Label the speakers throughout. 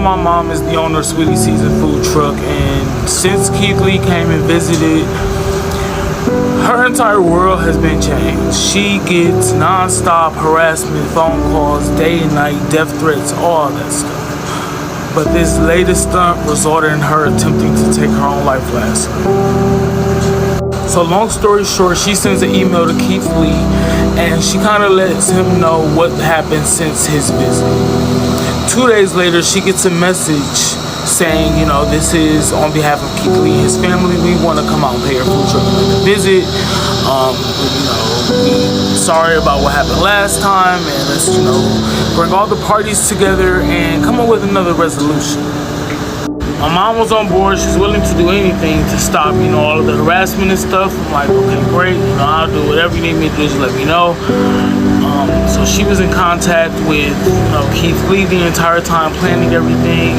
Speaker 1: my mom is the owner of Sweetie Season Food Truck, and since Keith Lee came and visited, her entire world has been changed. She gets non-stop harassment, phone calls, day and night, death threats, all that stuff. But this latest stunt resulted in her attempting to take her own life last night. So long story short, she sends an email to Keith Lee, and she kind of lets him know what happened since his visit. 2 days later, she gets a message saying, this is on behalf of Keith Lee and his family. We want to come out and pay your food truck and visit. Sorry about what happened last time, and let's, bring all the parties together and come up with another resolution. My mom was on board. She's willing to do anything to stop, all of the harassment and stuff. I'm like, okay, great. I'll do whatever you need me to do. Just let me know. So she was in contact with, Keith Lee the entire time, planning everything.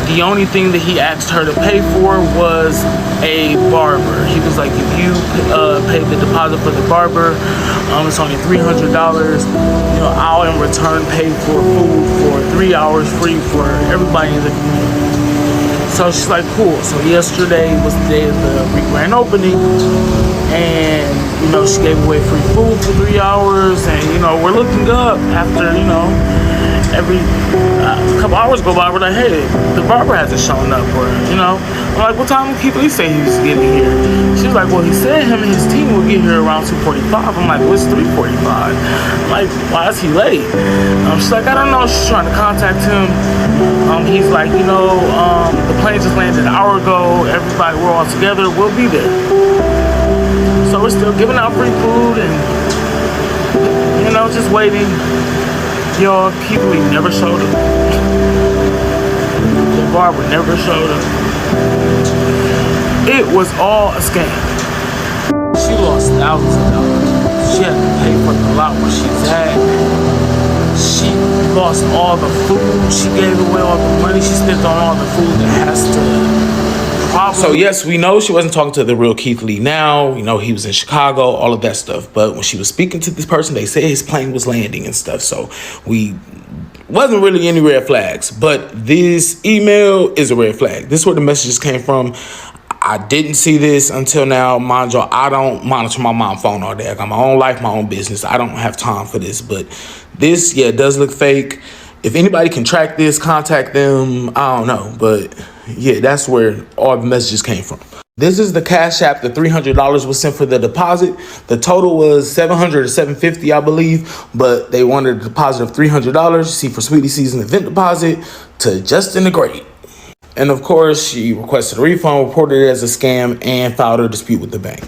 Speaker 1: The only thing that he asked her to pay for was a barber. He was like, if you pay the deposit for the barber, it's only $300. I'll in return pay for food for 3 hours free for everybody in the community. So she's like, cool. So yesterday was the day of the grand opening, and she gave away free food for 3 hours, and we're looking up after every couple hours go by. We're like, hey, the barber hasn't shown up, or I'm like, what time did Keith Lee say he was getting here? She's like, well, he said him and his team will get here around 2:45. I'm like, well, it's 3:45. Like, why is he late? She's like, I don't know. She's trying to contact him. He's like, the plane just landed an hour ago. Everybody, we're all together. We'll be there. So we're still giving out free food and just waiting. Y'all, Keith Lee never showed up. The barber never showed up. It was all a scam. She lost thousands of dollars. She had to pay for the lot where she's at. She lost all the food. She gave away all the money she spent on all the food that has to... So yes, we know she wasn't talking to the real Keith Lee now. He was in Chicago, all of that stuff. But when she was speaking to this person, they said his plane was landing and stuff. So we wasn't really any red flags. But this email is a red flag. This is where the messages came from. I didn't see this until now. Mind y'all, I don't monitor my mom's phone all day. I got my own life, my own business. I don't have time for this. But this, it does look fake. If anybody can track this, contact them. I don't know. But yeah, that's where all the messages came from. This is the Cash App. The $300 was sent for the deposit. The total was $700 to $750, I believe. But they wanted a deposit of $300. See, for Sweetie Season event deposit to Justin the Great. And of course, she requested a refund, reported it as a scam, and filed a dispute with the bank.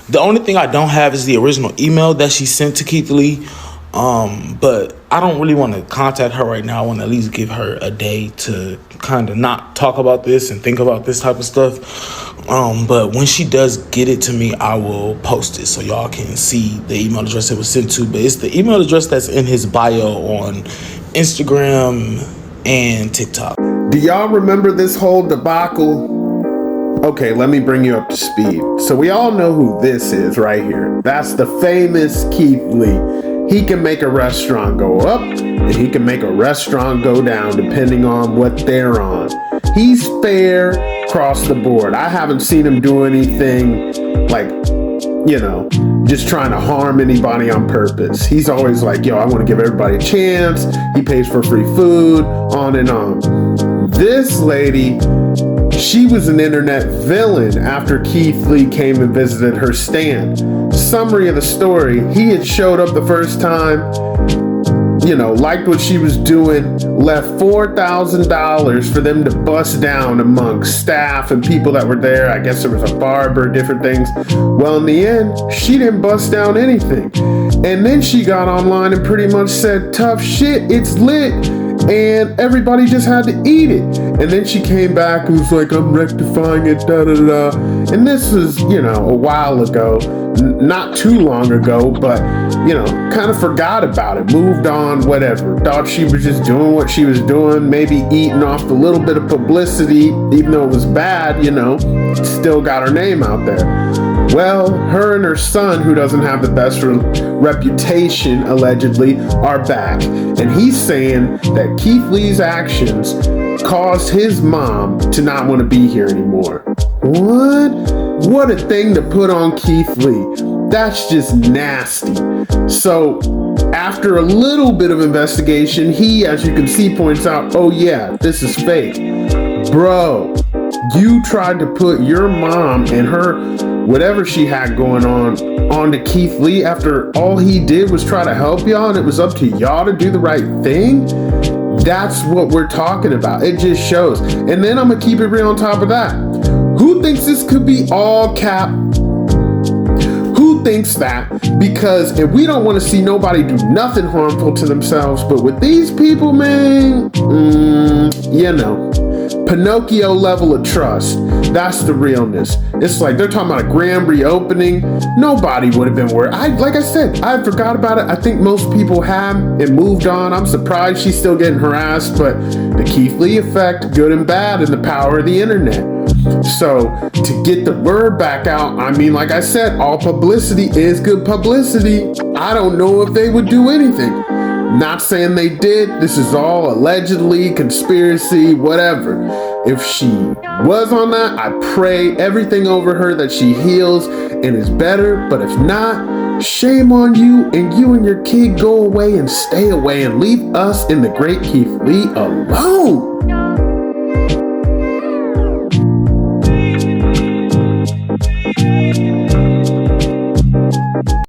Speaker 1: The only thing I don't have is the original email that she sent to Keith Lee. But I don't really want to contact her right now. I want to at least give her a day to kind of not talk about this and think about this type of stuff. But when she does get it to me, I will post it so y'all can see the email address it was sent to. But it's the email address that's in his bio on Instagram and TikTok.
Speaker 2: Do y'all remember this whole debacle? Okay, let me bring you up to speed. So we all know who this is right here. That's the famous Keith Lee. He can make a restaurant go up, and he can make a restaurant go down depending on what they're on. He's fair across the board. I haven't seen him do anything like, just trying to harm anybody on purpose. He's always like, I want to give everybody a chance. He pays for free food, on and on. This lady, she was an internet villain after Keith Lee came and visited her stand. Summary of the story, he had showed up the first time, liked what she was doing, left $4,000 for them to bust down amongst staff and people that were there. I guess there was a barber, different things. Well, in the end, she didn't bust down anything. And then she got online and pretty much said, tough shit, it's lit. And everybody just had to eat it. And then she came back and was like, I'm rectifying it, da-da-da. And this was, a while ago. Not too long ago, but, kind of forgot about it. Moved on, whatever. Thought she was just doing what she was doing. Maybe eating off the little bit of publicity, even though it was bad, still got her name out there. Well, her and her son, who doesn't have the best reputation, allegedly, are back. And he's saying that Keith Lee's actions caused his mom to not want to be here anymore. What? What a thing to put on Keith Lee. That's just nasty. So, after a little bit of investigation, he, as you can see, points out, oh yeah, this is fake. Bro, you tried to put your mom and her, whatever she had going onto Keith Lee after all he did was try to help y'all and it was up to y'all to do the right thing? That's what we're talking about. It just shows. And then I'm going to keep it real on top of that. Who thinks this could be all cap? Who thinks that? Because if we don't want to see nobody do nothing harmful to themselves, but with these people, man, you know, Pinocchio level of trust. That's the realness. It's like they're talking about a grand reopening. Nobody would have been worried. Like I said, I forgot about it. I think most people have and moved on. I'm surprised she's still getting harassed, but the Keith Lee effect, good and bad, and the power of the internet. So to get the word back out, I mean, like I said, all publicity is good publicity. I don't know if they would do anything. Not saying they did. This is all allegedly, conspiracy, whatever. If she was on that, I pray everything over her that she heals and is better. But if not, shame on you, and you and your kid go away and stay away and leave us and the great Keith Lee alone.